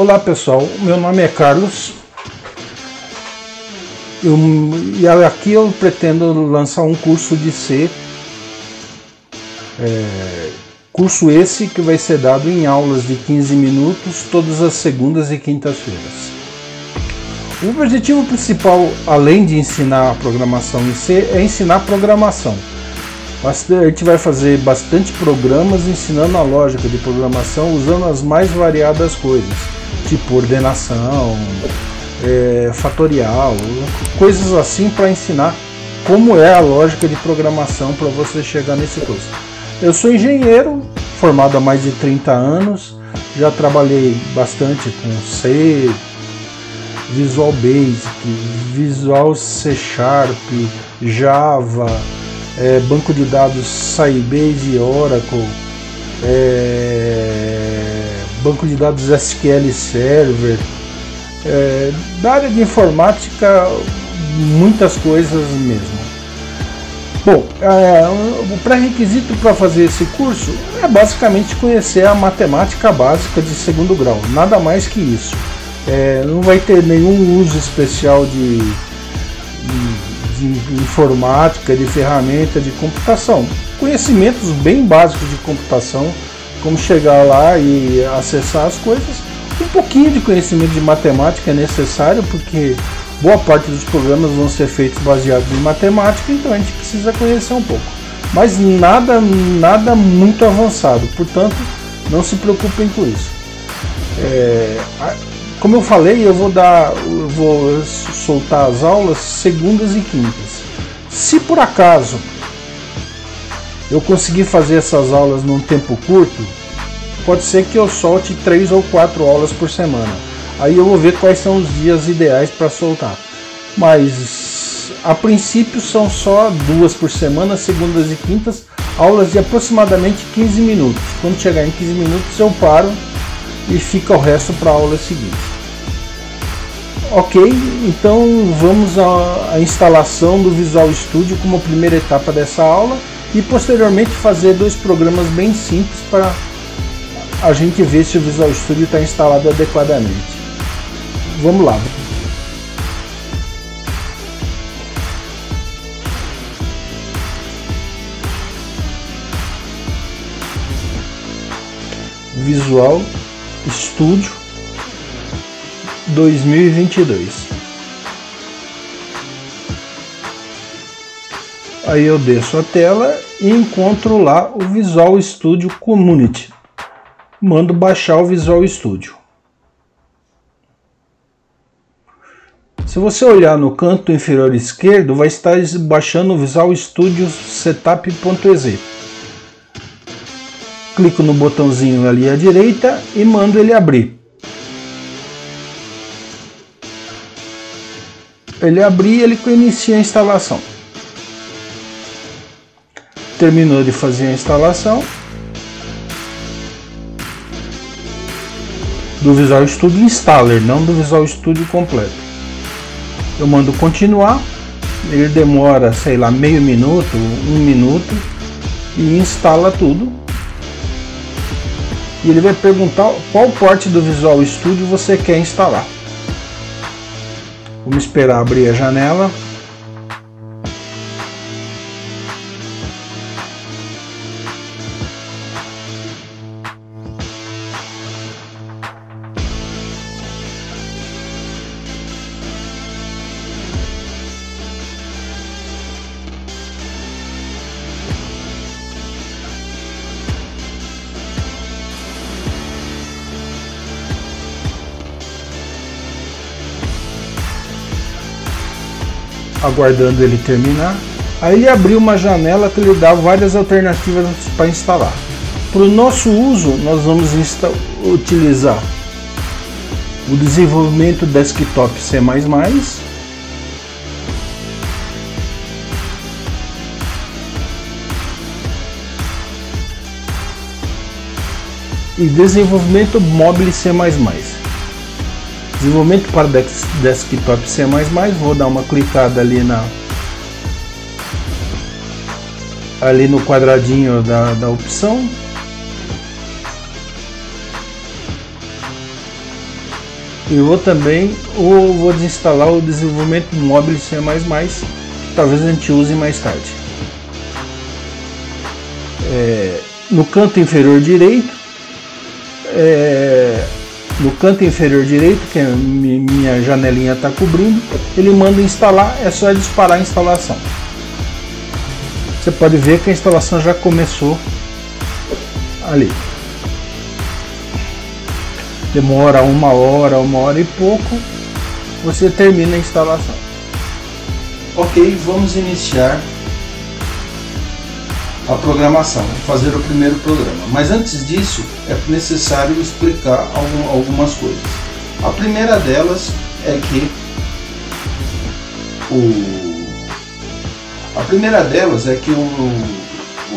Olá pessoal, meu nome é Carlos e aqui eu pretendo lançar um curso de C, curso esse que vai ser dado em aulas de 15 minutos todas as segundas e quintas-feiras. O objetivo principal, além de ensinar a programação em C, é ensinar programação. A gente vai fazer bastante programas ensinando a lógica de programação usando as mais variadas coisas, tipo ordenação, fatorial, coisas assim para ensinar como é a lógica de programação para você chegar nesse curso. Eu sou engenheiro, formado há mais de 30 anos, já trabalhei bastante com C, Visual Basic, Visual C Sharp, Java, banco de dados Sybase e Oracle, banco de dados SQL Server, da área de informática, muitas coisas mesmo. Bom, o pré-requisito para fazer esse curso é basicamente conhecer a matemática básica de segundo grau, nada mais que isso. Não vai ter nenhum uso especial de informática, de ferramenta de computação. Conhecimentos bem básicos de computação, como chegar lá e acessar as coisas. Um pouquinho de conhecimento de matemática é necessário, porque boa parte dos programas vão ser feitos baseados em matemática, então a gente precisa conhecer um pouco. Mas nada muito avançado, portanto, não se preocupem com isso. Como eu falei, eu vou soltar as aulas segundas e quintas. Se por acaso eu conseguir fazer essas aulas num tempo curto, pode ser que eu solte 3 ou 4 aulas por semana. Aí eu vou ver quais são os dias ideais para soltar. Mas a princípio são só 2 por semana, segundas e quintas, aulas de aproximadamente 15 minutos. Quando chegar em 15 minutos eu paro e fica o resto para a aula seguinte. Ok, então vamos à instalação do Visual Studio como primeira etapa dessa aula e posteriormente fazer 2 programas bem simples para a gente ver se o Visual Studio está instalado adequadamente. Vamos lá. Visual Studio 2022. Aí eu desço a tela e encontro lá o Visual Studio Community. Mando baixar o Visual Studio. Se você olhar no canto inferior esquerdo, vai estar baixando o Visual Studio Setup.exe. Clico no botãozinho ali à direita e mando ele abrir. Ele abrir, ele inicia a instalação. Terminou de fazer a instalação do Visual Studio Installer, não do Visual Studio completo. Eu mando continuar, ele demora, sei lá, meio minuto, 1 minuto e instala tudo. E ele vai perguntar qual parte do Visual Studio você quer instalar. Vamos esperar abrir a janela. Aguardando ele terminar. Aí ele abriu uma janela que lhe dá várias alternativas para instalar. Para o nosso uso, nós vamos utilizar o desenvolvimento desktop C++, e desenvolvimento móvel C++. Desenvolvimento para desktop C++, vou dar uma clicada ali no quadradinho da opção. E vou também vou desinstalar o desenvolvimento móvel C++, que talvez a gente use mais tarde. No canto inferior direito, que a minha janelinha está cobrindo, ele manda instalar, é só disparar a instalação. Você pode ver que a instalação já começou ali. Demora uma hora e pouco, você termina a instalação. Ok, vamos iniciar a programação, fazer o primeiro programa. Mas antes disso, é necessário explicar algumas coisas. A primeira delas é que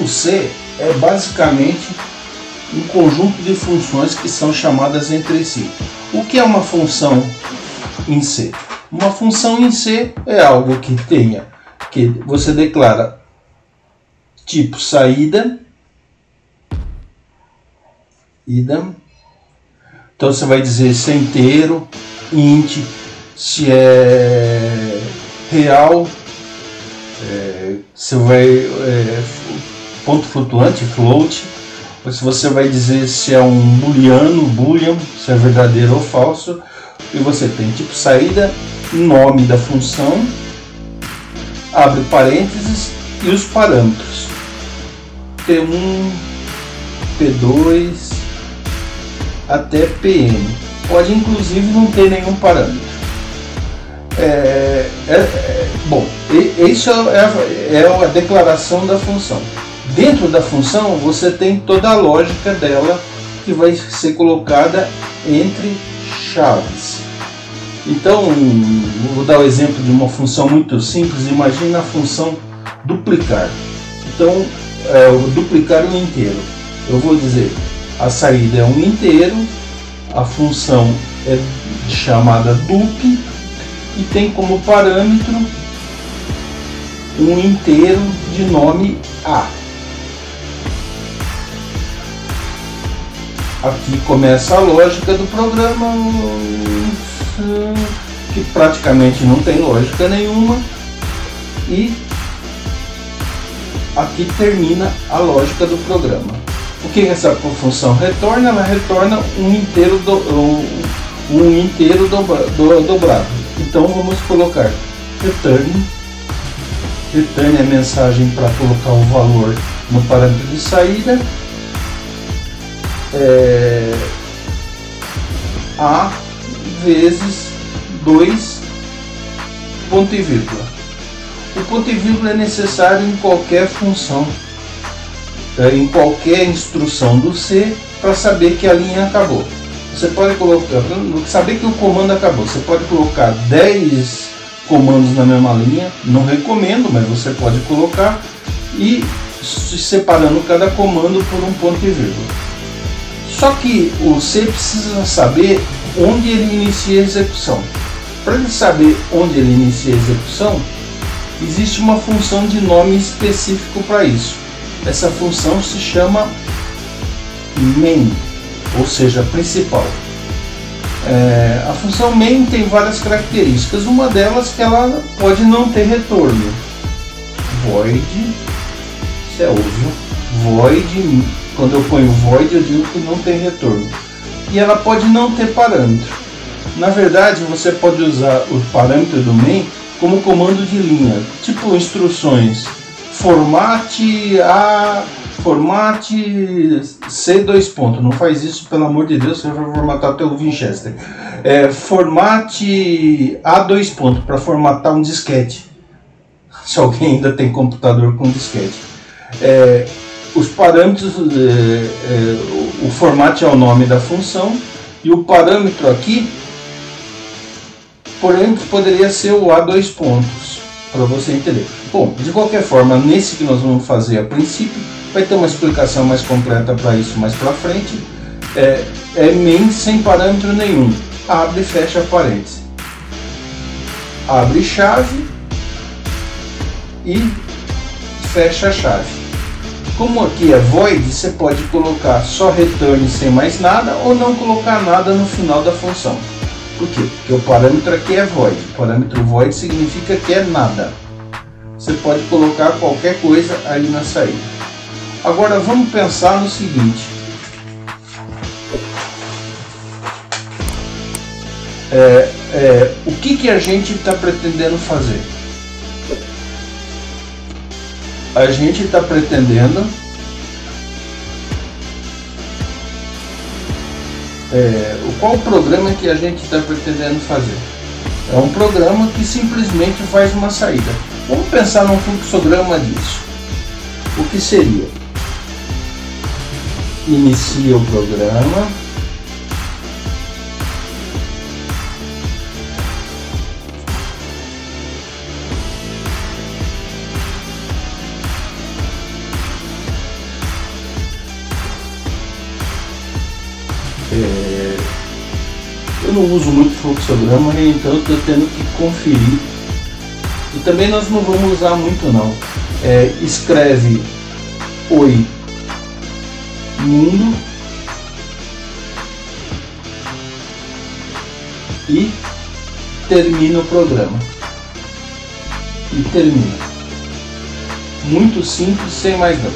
o C é basicamente um conjunto de funções que são chamadas entre si. O que é uma função em C? Uma função em C é algo que você declara tipo saída, então você vai dizer se é inteiro, int, se é real, se vai ponto flutuante, float, ou se você vai dizer se é um boolean, se é verdadeiro ou falso, e você tem tipo saída, nome da função, abre parênteses e os parâmetros P1, P2 até Pn. Pode inclusive não ter nenhum parâmetro. Bom, isso é a declaração da função. Dentro da função você tem toda a lógica dela que vai ser colocada entre chaves. Então, vou dar o exemplo de uma função muito simples. Imagina a função duplicar. Então, duplicar um inteiro. Eu vou dizer, a saída é um inteiro, a função é chamada dup e tem como parâmetro um inteiro de nome A. Aqui começa a lógica do programa, que praticamente não tem lógica nenhuma, e aqui termina a lógica do programa. O que essa função retorna? Ela retorna um inteiro dobrado. Então vamos colocar return. Return é a mensagem para colocar o valor no parâmetro de saída. A vezes 2 ponto e vírgula. O ponto e vírgula é necessário em qualquer função, em qualquer instrução do C, para saber que a linha acabou. Você pode colocar, saber que o comando acabou, você pode colocar 10 comandos na mesma linha, não recomendo, mas você pode colocar, e separando cada comando por um ponto e vírgula. Só que o C precisa saber onde ele inicia a execução. Para ele saber onde ele inicia a execução, existe uma função de nome específico para isso. Essa função se chama main, ou seja, principal. A função main tem várias características. Uma delas é que ela pode não ter retorno. Void, isso é óbvio. Void, quando eu ponho void eu digo que não tem retorno. E ela pode não ter parâmetro. Na verdade, você pode usar o parâmetro do main como comando de linha, tipo instruções formate C dois pontos. Não faz isso, pelo amor de Deus, você vai formatar o teu Winchester. Formate A dois pontos para formatar um disquete, se alguém ainda tem computador com disquete. Os parâmetros, o format é o nome da função, e o parâmetro aqui, porém, poderia ser o A dois pontos, para você entender. Bom, de qualquer forma, nesse que nós vamos fazer a princípio, vai ter uma explicação mais completa para isso mais para frente. É main sem parâmetro nenhum, abre e fecha parênteses, abre chave e fecha a chave. Como aqui é void, você pode colocar só return sem mais nada ou não colocar nada no final da função. Por quê? Porque o parâmetro aqui é void. O parâmetro void significa que é nada. Você pode colocar qualquer coisa aí na saída. Agora vamos pensar no seguinte. O que a gente está pretendendo fazer? A gente está pretendendo qual o programa que a gente está pretendendo fazer? É um programa que simplesmente faz uma saída. Vamos pensar num fluxograma disso. O que seria? Inicia o programa. Eu não uso muito fluxograma, então eu estou tendo que conferir. E também nós não vamos usar muito não. Escreve oi mundo e termina o programa. E termina. Muito simples, sem mais nada.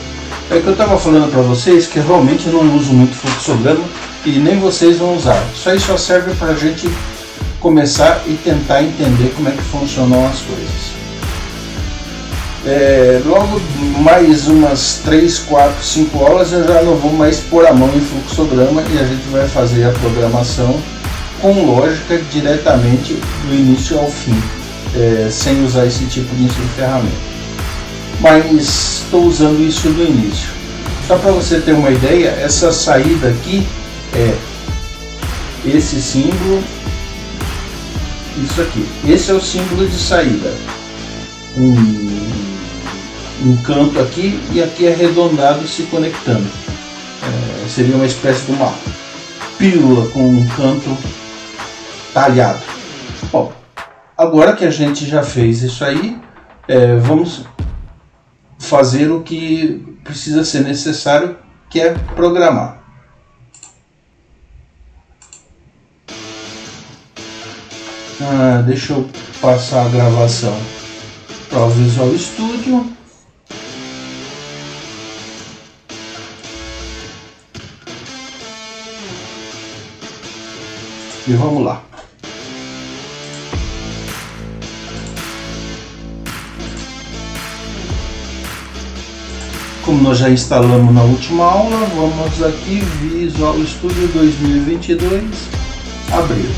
É o que eu estava falando para vocês, que eu realmente não uso muito fluxograma e nem vocês vão usar. Isso aí só serve para a gente começar e tentar entender como é que funcionam as coisas. Logo mais umas 3, 4, 5 aulas eu já não vou mais pôr a mão em fluxograma e a gente vai fazer a programação com lógica diretamente do início ao fim, sem usar esse tipo de ferramenta. Mas estou usando isso no início. Só para você ter uma ideia, essa saída aqui é esse símbolo, isso aqui. Esse é o símbolo de saída. Um canto aqui e aqui arredondado se conectando. Seria uma espécie de uma pílula com um canto talhado. Bom, agora que a gente já fez isso aí, vamos fazer o que precisa ser necessário, que é programar. Deixa eu passar a gravação para o Visual Studio. E vamos lá. Como nós já instalamos na última aula, vamos aqui, Visual Studio 2022, abrir.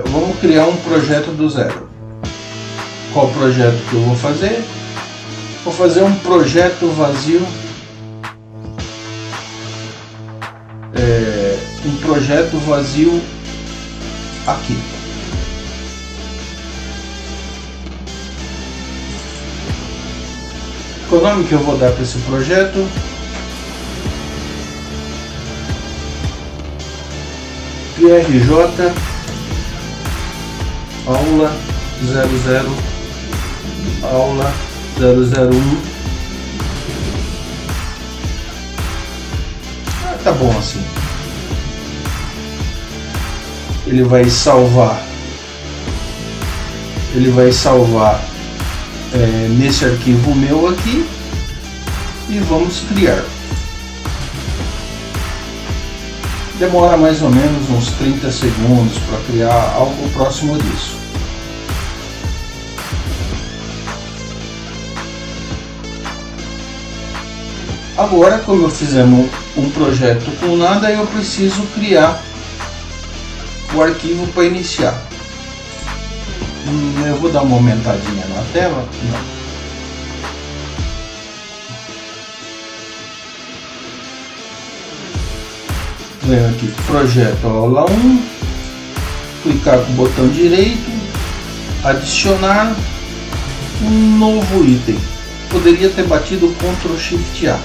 Vamos criar um projeto do zero. Qual projeto que eu vou fazer? Vou fazer um projeto vazio. Um projeto vazio aqui. Qual o nome que eu vou dar para esse projeto? PRJ aula 00 aula 001. Tá bom assim. Ele vai salvar nesse arquivo meu aqui e vamos criar. Demora mais ou menos uns 30 segundos para criar algo próximo disso. Agora, como fizemos um projeto com nada, eu preciso criar o arquivo para iniciar. Eu vou dar uma aumentadinha na tela. Não. Venho aqui, projeto aula 1, clicar com o botão direito, adicionar um novo item. Poderia ter batido Ctrl Shift A.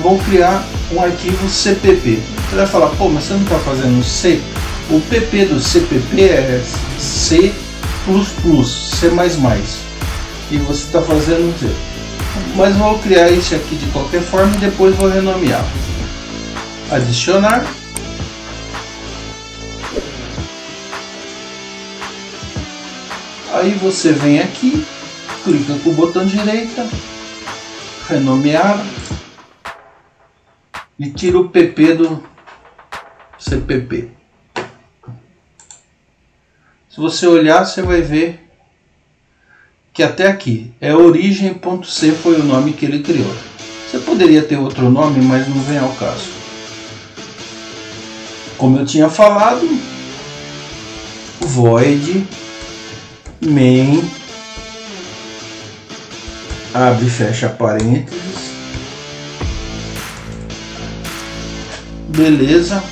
Vou criar um arquivo CPP. Você vai falar, pô, mas você não está fazendo C? O PP do CPP é C++, C++, e você está fazendo Z. Mas vou criar esse aqui de qualquer forma e depois vou renomear. Adicionar. Aí você vem aqui, clica com o botão direito, renomear e tira o PP do CPP. Se você olhar, você vai ver que até aqui é origem.c, foi o nome que ele criou. Você poderia ter outro nome, mas não vem ao caso. Como eu tinha falado, void main, abre e fecha parênteses, beleza,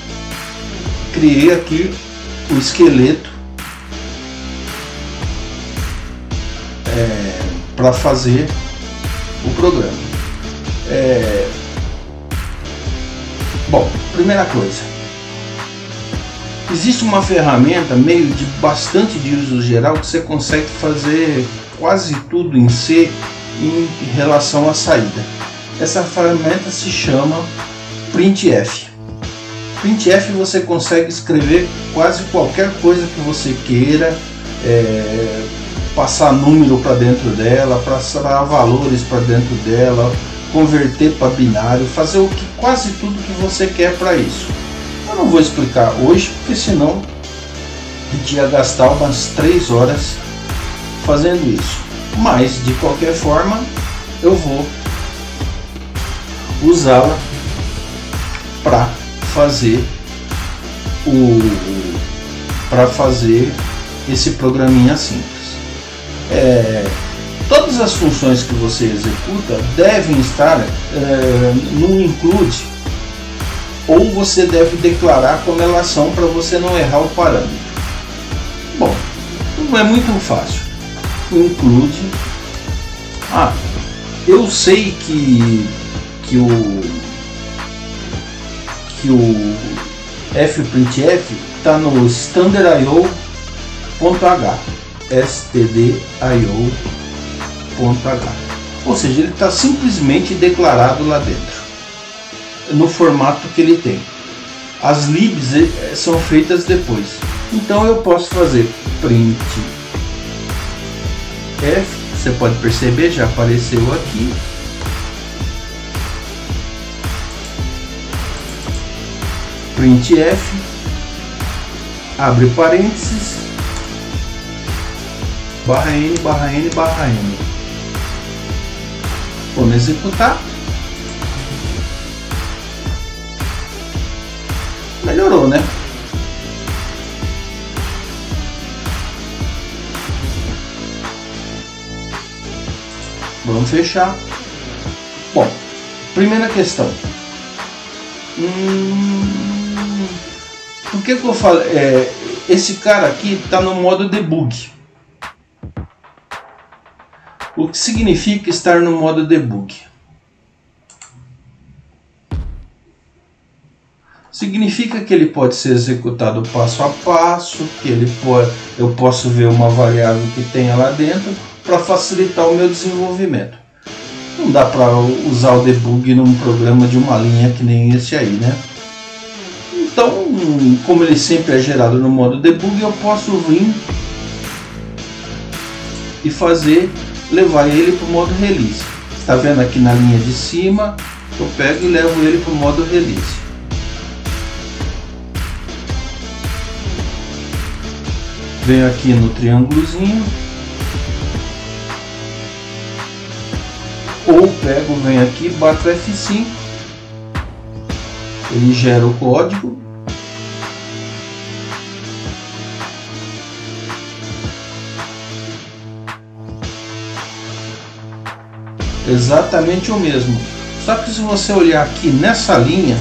criei aqui o esqueleto para fazer o programa. Bom, primeira coisa, existe uma ferramenta meio de bastante de uso geral que você consegue fazer quase tudo em C em relação à saída. Essa ferramenta se chama printf. Printf você consegue escrever quase qualquer coisa que você queira, passar número para dentro dela, passar valores para dentro dela, converter para binário, fazer quase tudo que você quer para isso. Eu não vou explicar hoje, porque senão a gente ia gastar umas 3 horas fazendo isso. Mas de qualquer forma eu vou usá-la para fazer esse programinha simples. Todas as funções que você executa devem estar no include, ou você deve declarar como elas são para você não errar o parâmetro. Bom, não é muito fácil. Include. Eu sei que o fprintf está no stdio.h, ou seja, ele está simplesmente declarado lá dentro, no formato que ele tem. As libs são feitas depois, então eu posso fazer printf, você pode perceber, já apareceu aqui, printf, abre parênteses, /n, /n. Vamos executar. Melhorou, né? Vamos fechar. Bom, primeira questão. Por que eu falo? Esse cara aqui está no modo debug. O que significa estar no modo debug? Significa que ele pode ser executado passo a passo, que eu posso ver uma variável que tenha lá dentro para facilitar o meu desenvolvimento. Não dá para usar o debug num programa de uma linha que nem esse aí, né? Então, como ele sempre é gerado no modo debug, eu posso vir e levar ele para o modo release. Está vendo aqui na linha de cima? Eu pego e levo ele para o modo release. Venho aqui no triângulozinho, ou pego, venho aqui, bato F5, ele gera o código. Exatamente o mesmo, só que se você olhar aqui nessa linha,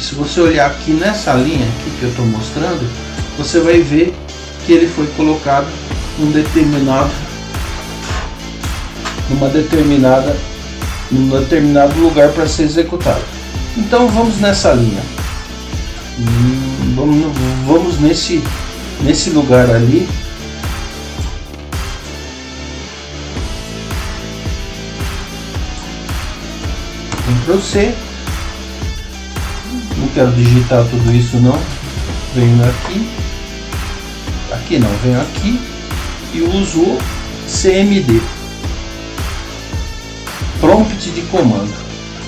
se você olhar aqui nessa linha aqui que eu estou mostrando, você vai ver que ele foi colocado numa determinada num determinado lugar para ser executado. Então vamos nessa linha. Vamos nesse lugar ali. Ctrl C. Não quero digitar tudo isso não. Venho aqui. Aqui não, venho aqui e uso o CMD. Prompt de comando.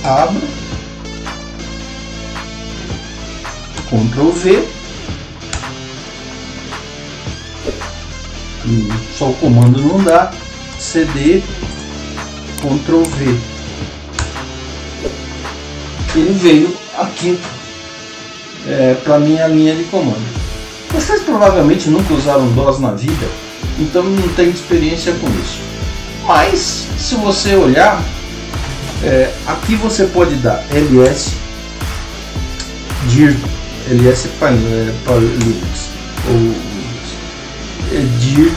Abro. Ctrl V. Só o comando não dá. CD. Ctrl V. Ele veio aqui para minha linha de comando. Vocês provavelmente nunca usaram DOS na vida, então não tem experiência com isso. Mas se você olhar, aqui você pode dar ls dir, ls para Linux, ou dir,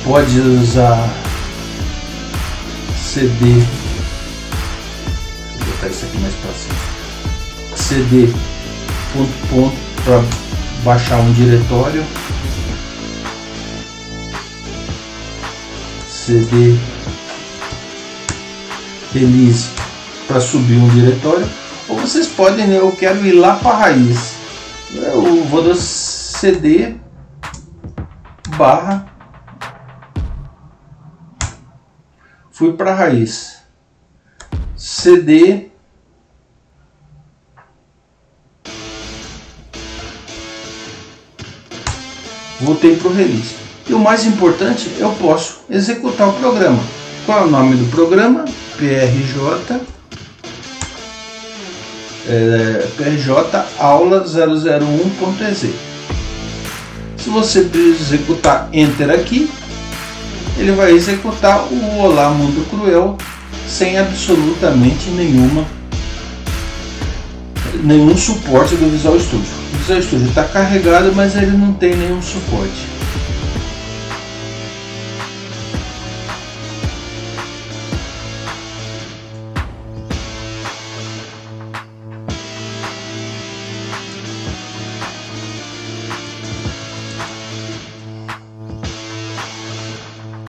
pode usar cd, vou botar isso aqui mais para cima, cd ponto para baixar um diretório, cd release para subir um diretório, ou vocês podem, eu quero ir lá para a raiz, eu vou dar cd barra, fui para a raiz, cd voltei para o release. E o mais importante, eu posso executar o programa. Qual é o nome do programa? PRJ aula 001.exe. Se você executar Enter aqui, ele vai executar o Olá Mundo Cruel sem absolutamente nenhum suporte do Visual Studio. O Visual Studio está carregado, mas ele não tem nenhum suporte.